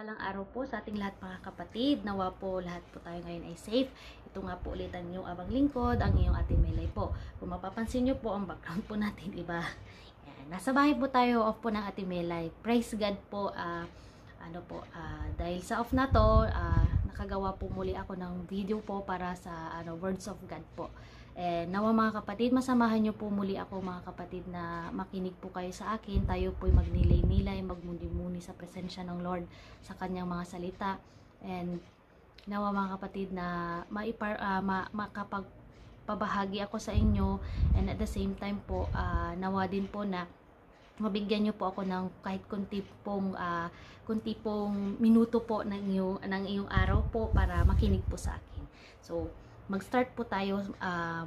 mapagpalang araw po sa ating lahat mga kapatid. Nawa po lahat po tayo ngayon ay safe. Ito nga po ulit ang inyong abang lingkod, ang iyong Ate Melay po. Kung mapapansin nyo po, ang background po natin iba. Yan. Nasa bahay po tayo, off po ng Ate Melay. Praise God po. Dahil sa off na to, nakagawa po muli ako ng video po para sa Words of God po. Nawa mga kapatid, masamahan nyo po muli ako mga kapatid na makinig po kayo sa akin. Tayo po'y magnilay-nilay, magmuni-muni sa presensya ng Lord sa kanyang mga salita. And nawa mga kapatid na makapagpabahagi ako sa inyo, and at the same time po nawa din po na mabigyan nyo po ako ng kahit kunti pong minuto po ng iyong araw po para makinig po sa akin. So mag-start po tayo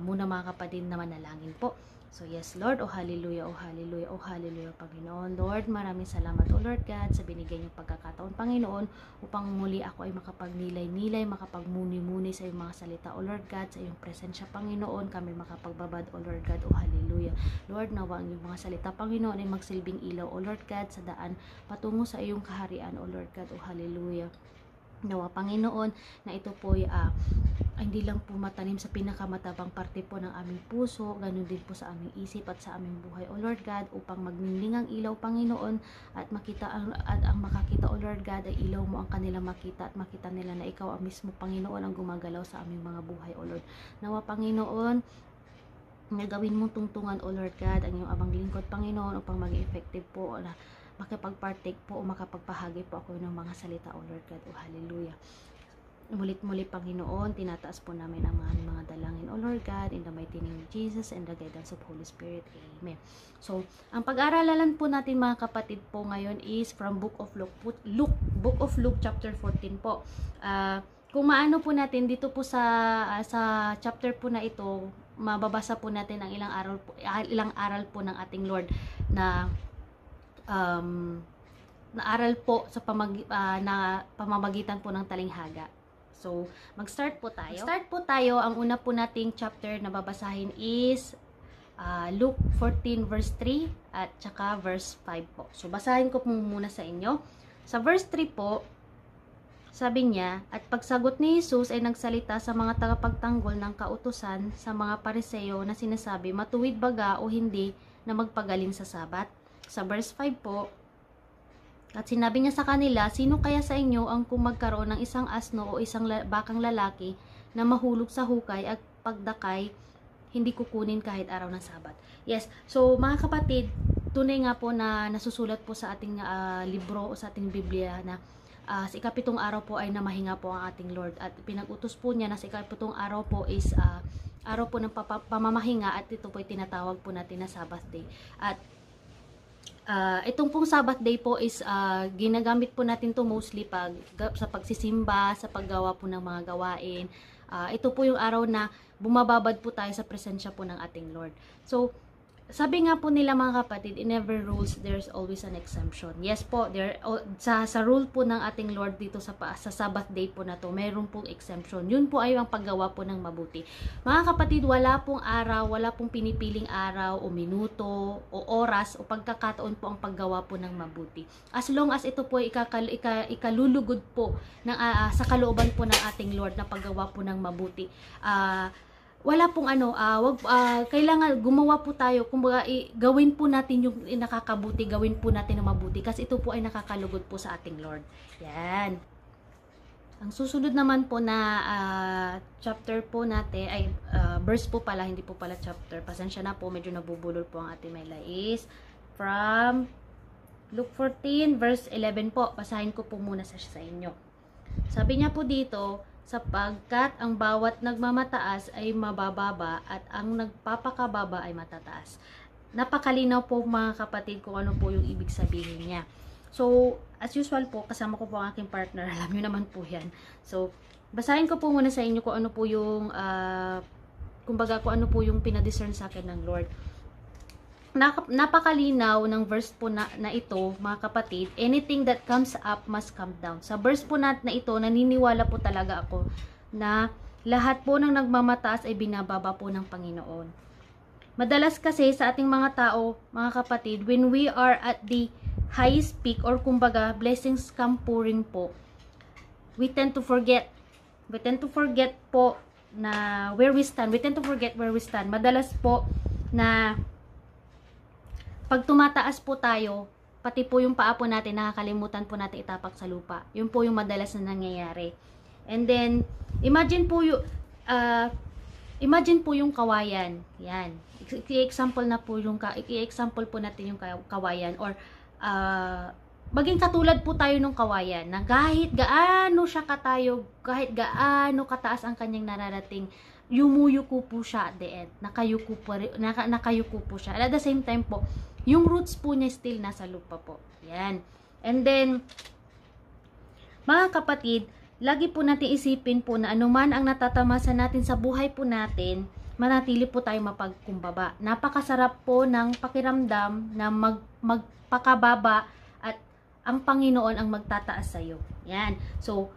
muna mga kapatid na manalangin po. So yes Lord, oh hallelujah, oh hallelujah, oh hallelujah Panginoon. Lord, maraming salamat oh Lord God sa binigay niyong pagkakataon Panginoon upang muli ako ay makapagnilay-nilay, makapagmuni-muni sa iyong mga salita oh Lord God, sa iyong presensya Panginoon, kami makapagbabad oh Lord God, oh hallelujah. Lord, nawa ang iyong mga salita Panginoon ay magsilbing ilaw oh Lord God sa daan patungo sa iyong kaharian oh Lord God, oh hallelujah. Nawa Panginoon na ito po hindi lang po matanim sa pinakamatabang parte po ng aming puso, ganun din po sa aming isip at sa aming buhay o Lord God, upang magningning ang ilaw Panginoon at ang makakita o Lord God ay ilaw mo ang kanilang makita at makita nila na ikaw ang mismo Panginoon ang gumagalaw sa aming mga buhay o Lord. Nawa Panginoon na gawin mong tungtungan o Lord God ang iyong abang lingkod Panginoon upang maging effective po na makipagpartake po o makapagpahagi po ako ng mga salita o Lord God, o hallelujah. Mulit-muli Panginoon, tinataas po namin ang mga dalangin o Lord God in the mighty name of Jesus and the guidance of Holy Spirit. Amen. So, ang pag-aaralan po natin mga kapatid po ngayon is from Book of Luke chapter 14 po. Kung maano po natin dito po sa chapter po na ito, mababasa po natin ang ilang aral po ng ating Lord na naaral po sa pamamagitan po ng talinghaga. So, mag-start po tayo. Ang una po nating chapter na babasahin is Luke 14 verse 3 at saka verse 5 po. So, basahin ko muna sa inyo. Sa verse 3 po, sabi niya, at pagsagot ni Jesus ay nagsalita sa mga tagapagtanggol ng kautusan sa mga Pariseo na sinasabi, matuwid baga o hindi na magpagaling sa Sabat? Sa verse 5 po, at sinabi niya sa kanila, sino kaya sa inyo ang kung magkaroon ng isang asno o isang bakang lalaki na mahulog sa hukay at pagdakay, hindi kukunin kahit araw ng Sabat? Yes, so mga kapatid, tunay nga po na nasusulat po sa ating libro o sa ating Biblia na sa ikapitong araw po ay namahinga po ang ating Lord. At pinag-utos po niya na sa ikapitong araw po is araw po ng pamamahinga at ito po ay tinatawag po natin na Sabbath day. At itong pong Sabbath day po is ginagamit po natin to mostly sa pagsisimba, sa paggawa po ng mga gawain. Ito po yung araw na bumababad po tayo sa presensya po ng ating Lord. So, sabi nga po nila mga kapatid, in every rules there's always an exemption. Yes po, sa rule po ng ating Lord dito sa Sabbath day po na to, mayroon pong exemption. Yun po ay ang paggawa po ng mabuti. Mga kapatid, wala pong araw, wala pong pinipiling araw o minuto o oras o pagkakataon po ang paggawa po ng mabuti. As long as ito po ay ikalulugod po ng, sa kalooban po ng ating Lord na paggawa po ng mabuti. Wala pong kailangan gumawa po tayo, kumbaga gawin po natin yung nakakabuti, gawin po natin ang mabuti kasi ito po ay nakakalugod po sa ating Lord. Yan. Ang susunod naman po na chapter po natin, ay verse po pala, hindi po pala chapter, pasensya na po, medyo nabubulol po ang ating Mela, is from Luke 14 verse 11 po. Basahin ko po muna sa inyo. Sabi niya po dito, sapagkat ang bawat nagmamataas ay mabababa at ang nagpapakababa ay matataas. Napakalinaw po mga kapatid kung ano po yung ibig sabihin niya. So, as usual po, kasama ko po ang aking partner, alam nyo naman po yan. So, basahin ko po muna sa inyo kung ano po yung kumbaga kung ano po yung pinadiscern sa akin ng Lord. Napakalinaw ng verse po na ito mga kapatid, anything that comes up must come down. Sa verse po na ito, naniniwala po talaga ako na lahat po ng nagmamataas ay binababa po ng Panginoon. Madalas kasi sa ating mga tao, mga kapatid, when we are at the highest peak, or kumbaga, blessings come pouring po, we tend to forget. We tend to forget po na where we stand. We tend to forget where we stand. Madalas po na pag tumataas po tayo, pati po yung paa po natin, nakakalimutan po natin itapak sa lupa. Yun po yung madalas na nangyayari. And then, imagine po yung kawayan. Yan. I-example po natin yung kawayan, or maging katulad po tayo ng kawayan na kahit gaano siya katayog, kahit gaano kataas ang kanyang nararating, yumuyuko po siya at the end. Nakayuko po siya. At the same time po, yung roots po niya still nasa lupa po. Yan. And then, mga kapatid, lagi po natin isipin po na anuman ang natatamasa natin sa buhay po natin, manatili po tayo mapagkumbaba. Napakasarap po ng pakiramdam na magpakababa at ang Panginoon ang magtataas sa iyo. Yan. So,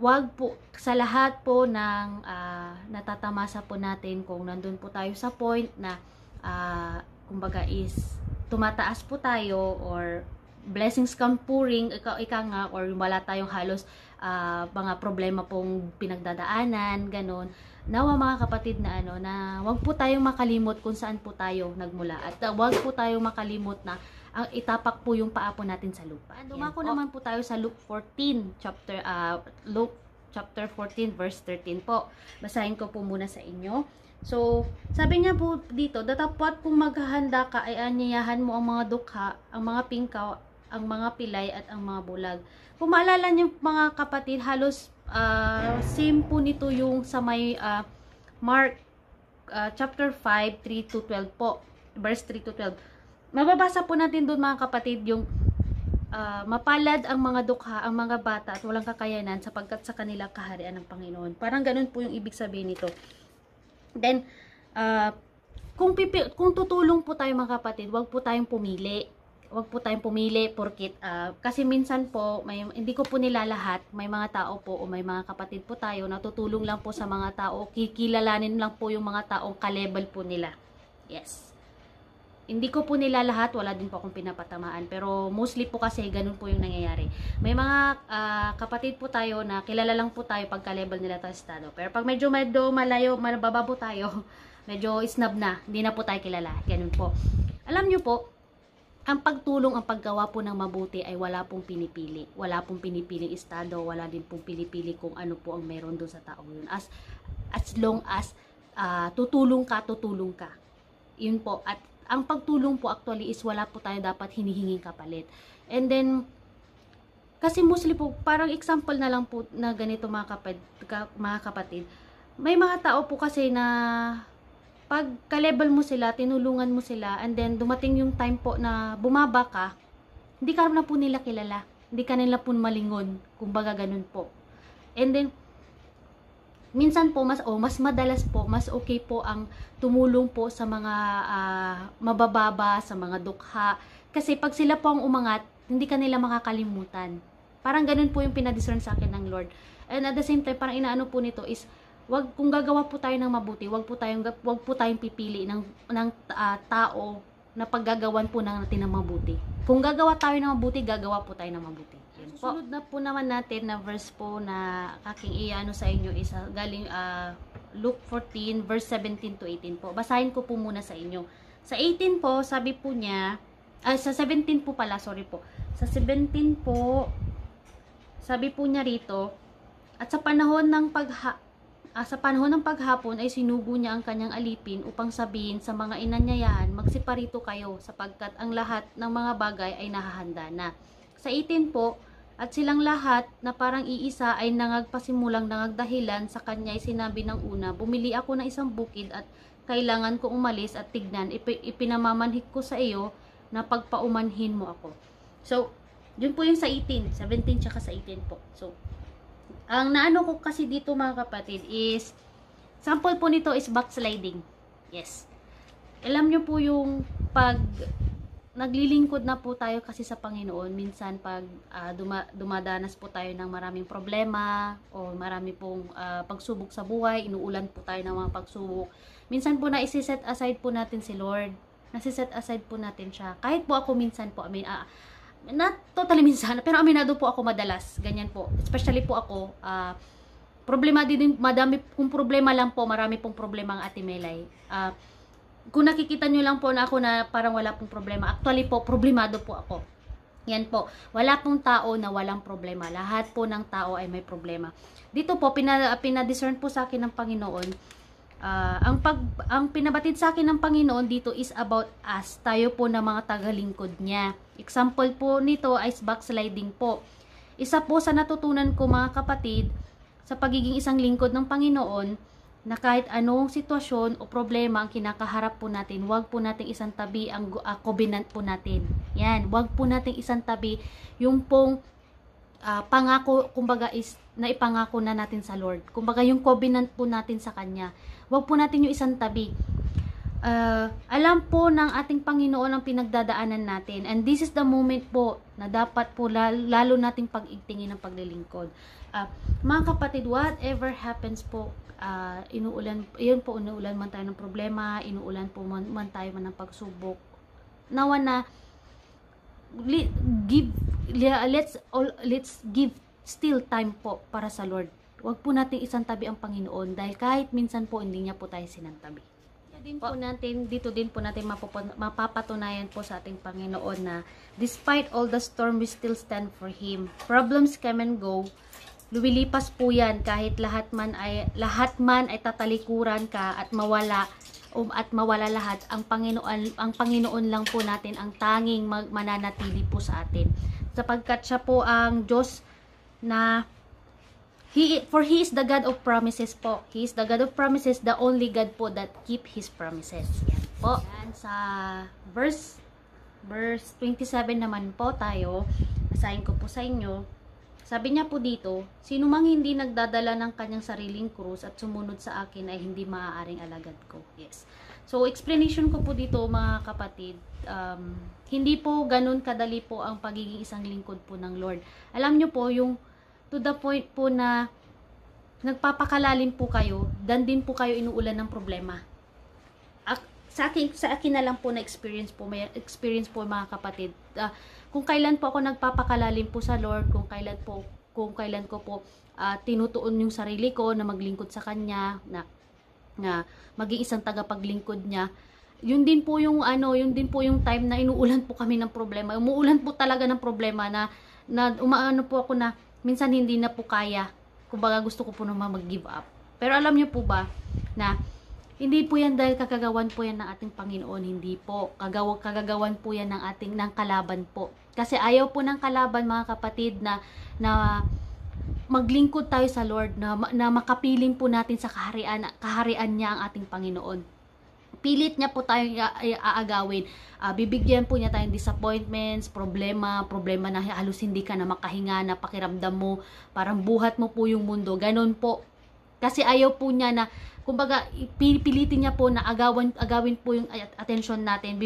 wag po sa lahat po ng natatamasa po natin, kung nandun po tayo sa point na kumbaga is tumataas po tayo, or blessings come pouring, ika nga, or wala tayong halos mga problema pong pinagdadaanan, ganun. Nawa mga kapatid na na wag po tayong makalimot kung saan po tayo nagmula, at wag po tayong makalimot na ang itapak po yung paa po natin sa lupa. Dumako naman po tayo sa Luke 14 chapter 14 verse 13 po. Basahin ko po muna sa inyo. So, sabi niya po dito, "Datapat kung maghahanda ka ay anyayahan mo ang mga dukha, ang mga pingkaw, ang mga pilay at ang mga bulag." Kung maalala niyo mga kapatid, halos same po nito yung sa may Mark chapter 5, 3 to 12 po. Verse 3 to 12. Mababasa po natin doon mga kapatid yung mapalad ang mga dukha, ang mga bata at walang kakayanan sapagkat sa kanila kaharian ng Panginoon. Parang ganun po yung ibig sabihin nito. Then, kung tutulong po tayo mga kapatid, wag po tayong pumili. Wag po tayong pumili porkit kasi minsan po hindi ko po nilalahat, may mga tao po o may mga kapatid po tayo na tutulong lang po sa mga tao, kikilalanin lang po yung mga taong ka-level po nila. Yes. Hindi ko po nilalahat, wala din po akong pinapatamaan, pero mostly po kasi ganun po yung nangyayari. May mga kapatid po tayo na kilala lang po tayo pag ka-level nila tayo estado. Pero pag medyo malayo, mababa po tayo, medyo snub na, hindi na po tayo kilala. Ganun po. Alam nyo po, ang pagtulong, ang paggawa po ng mabuti ay wala pong pinipili. Wala pong pinipiling estado, wala din pong pinipili kung ano po ang meron doon sa taong yun. As long as tutulong ka. Yun po. At ang pagtulong po actually is wala po tayo dapat hinihinging kapalit. And then, kasi mostly po, parang example na lang po na ganito mga kapatid. May mga tao po kasi na pag ka-level mo sila, tinulungan mo sila, and then dumating yung time po na bumaba ka, hindi ka na po nila kilala. Hindi ka nila po malingon. Kumbaga ganun po. And then, minsan po, mas madalas po, mas okay po ang tumulong po sa mga mabababa, sa mga dukha. Kasi pag sila po ang umangat, hindi ka nila makakalimutan. Parang ganun po yung pinadiscern sa akin ng Lord. And at the same time, parang inaano po nito is, kung gagawa po tayo ng mabuti, wag po tayong pipili ng tao na paggagawan po natin ng mabuti. Kung gagawa tayo ng mabuti, gagawa po tayo ng mabuti. Susunod na po naman natin na verse po na aking iano sa inyo is galing Luke 14 verse 17 to 18 po. Basahin ko po muna sa inyo. Sa 18 po, sabi po niya, sa 17 po pala, sorry po. Sa 17 po, sabi po niya rito, at sa panahon ng paghapon ay sinugo niya ang kanyang alipin upang sabihin sa mga inanyayahan, magsiparito kayo sapagkat ang lahat ng mga bagay ay nahahanda na. Sa 18 po, at silang lahat na parang iisa ay nangagpasimulang nangagdahilan sa kanya ay sinabi ng una, bumili ako ng isang bukid at kailangan ko umalis at tignan, ipinamamanhik ko sa iyo na pagpaumanhin mo ako. So, yun po yung sa 18, 17 tsaka sa 18 po. So, ang naano ko kasi dito mga kapatid is, sample po nito is backsliding. Yes. Alam nyo po yung pag naglilingkod na po tayo kasi sa Panginoon, minsan pag dumadanas po tayo ng maraming problema o marami pong pagsubok sa buhay, inuulan po tayo ng mga pagsubok. Minsan po na isi-set aside po natin si Lord. Nasi-set aside po natin siya. Kahit po ako minsan po, not totally minsan, pero aminado po ako madalas. Ganyan po. Especially po ako, problema din, madami kung problema lang po, marami pong problema ang Ate Melay. Kung nakikita nyo lang po na ako na parang wala pong problema, actually po, problemado po ako. Yan po, wala pong tao na walang problema. Lahat po ng tao ay may problema. Dito po, pinadiscern po sa akin ng Panginoon. Ang pinabatid sa akin ng Panginoon dito is about us. Tayo po na mga tagalingkod niya. Example po nito ay backsliding po. Isa po sa natutunan ko mga kapatid, sa pagiging isang lingkod ng Panginoon, na kahit anong sitwasyon o problema ang kinakaharap po natin, wag po nating isang tabi ang covenant po natin. Yan, wag po nating isang tabi yung pong pangako, kumbaga is naipangako na natin sa Lord. Kumbaga yung covenant po natin sa Kanya. Wag po natin yung isang tabi. Alam po ng ating Panginoon ang pinagdadaanan natin, and this is the moment po na dapat po lalo nating pag-igtingin ng paglilingkod. Mga kapatid, whatever happens po, inuulan man tayo ng problema, inuulan po man tayo ng pagsubok, nawa na let's give still time po para sa Lord. Huwag po natin isang tabi ang Panginoon, dahil kahit minsan po hindi niya po tayo sinantabi. Dito din po natin mapapatunayan po sa ating Panginoon na despite all the storm, we still stand for Him. Problems come and go. Lumilipas po yan, kahit lahat man ay tatalikuran ka at mawala lahat. Ang Panginoon lang po natin ang tanging mananatili po sa atin, sapagkat siya po ang Diyos na for He is the God of promises po. He is the God of promises, the only God po that keep His promises. Yan po. Yan, sa verse 27 naman po tayo, basahin ko po sa inyo. Sabi niya po dito, sino mang hindi nagdadala ng kanyang sariling krus at sumunod sa akin ay hindi maaaring alagad ko. Yes. So, explanation ko po dito mga kapatid, hindi po ganun kadali po ang pagiging isang lingkod po ng Lord. Alam nyo po, yung to the point po na nagpapakalalim po kayo, dan din po kayo inuulan ng problema. Sa akin na lang po na experience po mga kapatid. Kung kailan po ako nagpapakalalim po sa Lord, kung kailan ko po tinutuon yung sarili ko na maglingkod sa Kanya, na maging isang tagapaglingkod niya, yun din po yung time na inuulan po kami ng problema. Umuulan po talaga ng problema na umaano po ako na minsan hindi na po kaya. Kumbaga gusto ko po naman mag-give up. Pero alam niyo po ba na hindi po yan dahil kagagawan po yan ng ating Panginoon, hindi po. Kagagawan po yan ng kalaban po. Kasi ayaw po ng kalaban mga kapatid na maglingkod tayo sa Lord, na makapiling po natin sa kaharian niya ang ating Panginoon. Pilit niya po tayong aagawin. Bibigyan po niya tayong disappointments, problema na halos hindi ka na makahinga, na pakiramdam mo, parang buhat mo po yung mundo. Ganon po. Kasi ayaw po niya na, kumbaga, pipilitin niya po na agawin po yung attention natin.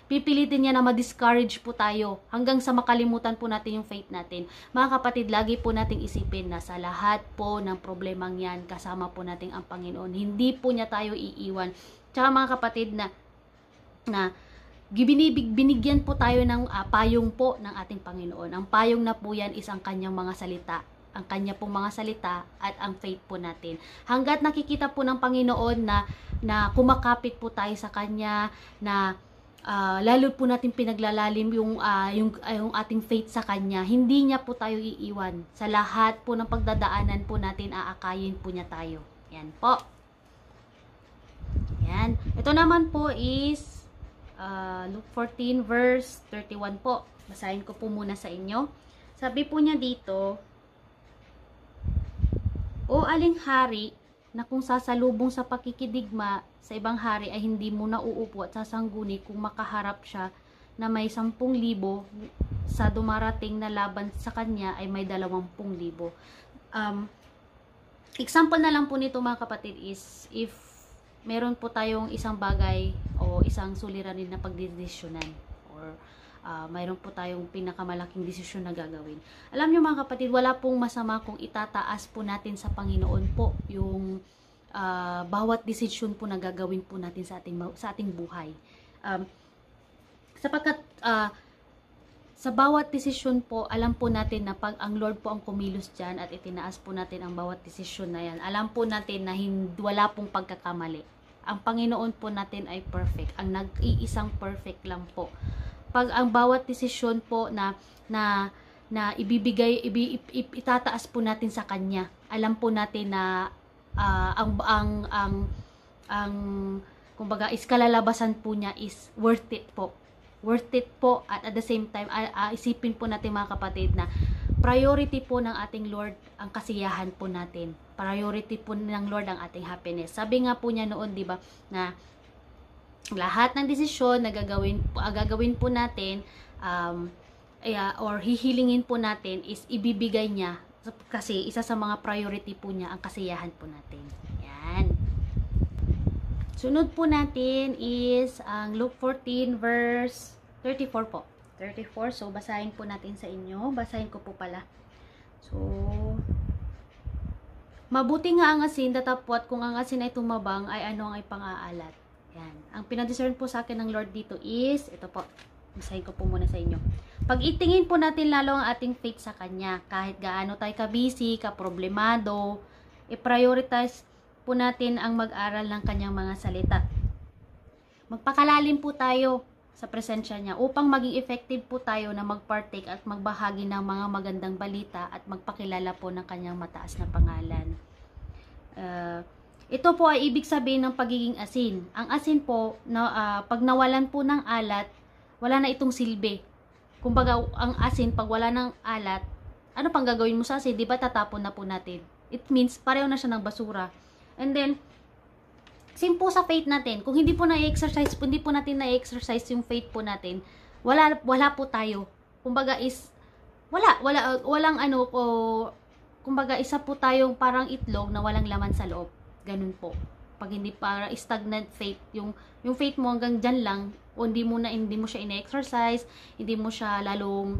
Pipilitin niya na ma-discourage po tayo hanggang sa makalimutan po natin yung faith natin. Mga kapatid, lagi po nating isipin na sa lahat po ng problemang yan, kasama po natin ang Panginoon. Hindi po niya tayo iiwan. Tsaka mga kapatid, na binigyan po tayo ng payong po ng ating Panginoon. Ang payong na po yan is ang kanyang mga salita. Ang kanya pong mga salita at ang faith po natin. Hanggat nakikita po ng Panginoon na kumakapit po tayo sa Kanya, na lalo po natin pinaglalalim yung ating faith sa Kanya, hindi niya po tayo iiwan. Sa lahat po ng pagdadaanan po natin, aakayin po niya tayo. Yan po. Yan. Ito naman po is Luke 14 verse 31 po. Basahin ko po muna sa inyo. Sabi po niya dito, o aling hari na kung sasalubong sa pakikidigma sa ibang hari ay hindi mo nauupo at sasangguni kung makaharap siya na may 10,000, sa dumarating na laban sa kanya ay may 20,000. Example na lang po nito mga kapatid is, if meron po tayong isang bagay o isang suliranin na pagdidesisyonan, or mayroon po tayong pinakamalaking desisyon na gagawin. Alam niyo mga kapatid, wala pong masama kung itataas po natin sa Panginoon po yung bawat desisyon po na gagawin po natin sa ating buhay. Sapagkat sa bawat desisyon po, alam po natin na pag ang Lord po ang kumilos dyan at itinaas po natin ang bawat desisyon na yan, alam po natin na wala pong pagkakamali. Ang Panginoon po natin ay perfect. Ang nag-iisang perfect lang po. Pag ang bawat desisyon po na ibibigay, itataas po natin sa Kanya, alam po natin na kumbaga, iskalalabasan po niya is worth it po. Worth it po, at the same time, isipin po natin mga kapatid na priority po ng ating Lord ang kasiyahan po natin. Priority po ng Lord ang ating happiness. Sabi nga po niya noon, di ba, na lahat ng desisyon na gagawin po natin, or hihilingin po natin is ibibigay niya, kasi isa sa mga priority po niya ang kasiyahan po natin. Yan. Sunod po natin is ang Luke 14 verse 34 po. 34. So, basahin po natin sa inyo. Basahin ko po pala. So, mabuti nga ang asin, datapwat kung ang asin ay tumabang, ay ano ang ipang-aalat. Yan. Ang pinadiscern po sa akin ng Lord dito is, ito po. Basahin ko po muna sa inyo. Pag-itingin po natin lalo ang ating faith sa Kanya. Kahit gaano tayo ka-busy, ka-problemado, i-prioritize po natin ang mag-aral ng Kanyang mga salita. Magpakalalim po tayo sa presensya niya upang maging effective po tayo na magpartake at magbahagi ng mga magandang balita at magpakilala po ng Kanyang mataas na pangalan. Ito po ay ibig sabihin ng pagiging asin. Ang asin po, pag nawalan po ng alat, wala na itong silbi. Kumbaga, ang asin, pag wala ng alat, ano pang gagawin mo sa asin? Di ba tatapon na po natin? It means, pareho na siya ng basura. And then, same po sa faith natin. Kung hindi po na-exercise, hindi po natin na-exercise yung faith po natin, wala po tayo. Kumbaga is, walang ano po, kumbaga isa po tayong parang itlog na walang laman sa loob. Ganun po. Pag hindi para stagnant faith, yung faith mo hanggang dyan lang, o hindi mo siya ine-exercise, hindi mo siya lalong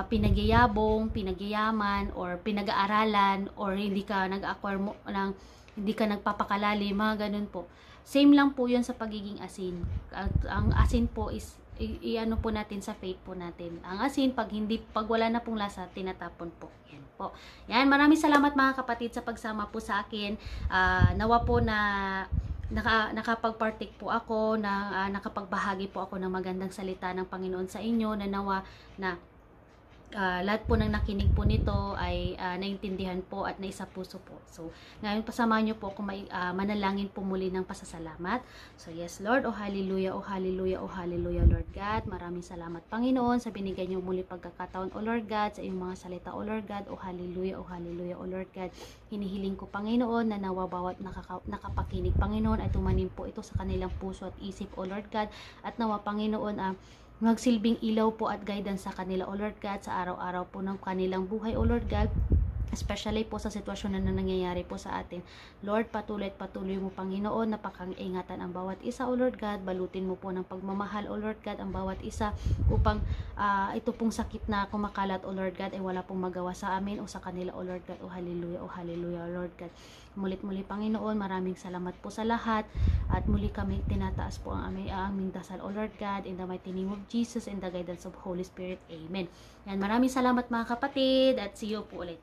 pinagyayabong, pinagyayaman, or pinag-aaralan, or hindi ka nag-acquire mo ng hindi ka nagpapakalalim, mga ganun po. Same lang po yun sa pagiging asin. Ang asin po is, i-ano po natin sa faith po natin. Ang asin, pag wala na pong lasa, tinatapon po. Yan po. Yan, maraming salamat mga kapatid sa pagsama po sa akin. Nawa po na nakapag-partake po ako, nakapagbahagi po ako ng magandang salita ng Panginoon sa inyo, na nawa na lahat po ng nakinig po nito ay naintindihan po at naisa puso po. So, ngayon pasamahan niyo po ako manalangin po muli ng pasasalamat. So, yes Lord, oh hallelujah, oh hallelujah, oh hallelujah Lord God. Maraming salamat Panginoon sa binigay niyo muli pagkakataon, oh Lord God, sa iyong mga salita, oh Lord God, oh hallelujah, oh hallelujah, oh Lord God. Hinihiling ko Panginoon na nawa bawat nakapakinig Panginoon ay tumanim po ito sa kanilang puso at isip, oh Lord God. At nawa Panginoon magsilbing ilaw po at guidance sa kanila, O Lord God, sa araw-araw po ng kanilang buhay, O Lord God, especially po sa sitwasyon na nangyayari po sa atin. Lord, patuloy mo Panginoon, napakingatan ang bawat isa, O Lord God, balutin mo po ng pagmamahal, O Lord God, ang bawat isa upang ito pong sakit na kumakalat, O Lord God, ay wala pong magawa sa amin o sa kanila, O Lord God, O hallelujah, O Lord God. Mulit-muli Panginoon, maraming salamat po sa lahat at muli kami tinataas po ang aming dasal, O Lord God, in the mighty name of Jesus and the guidance of Holy Spirit. Amen. Yan, maraming salamat mga kapatid at see you po ulit.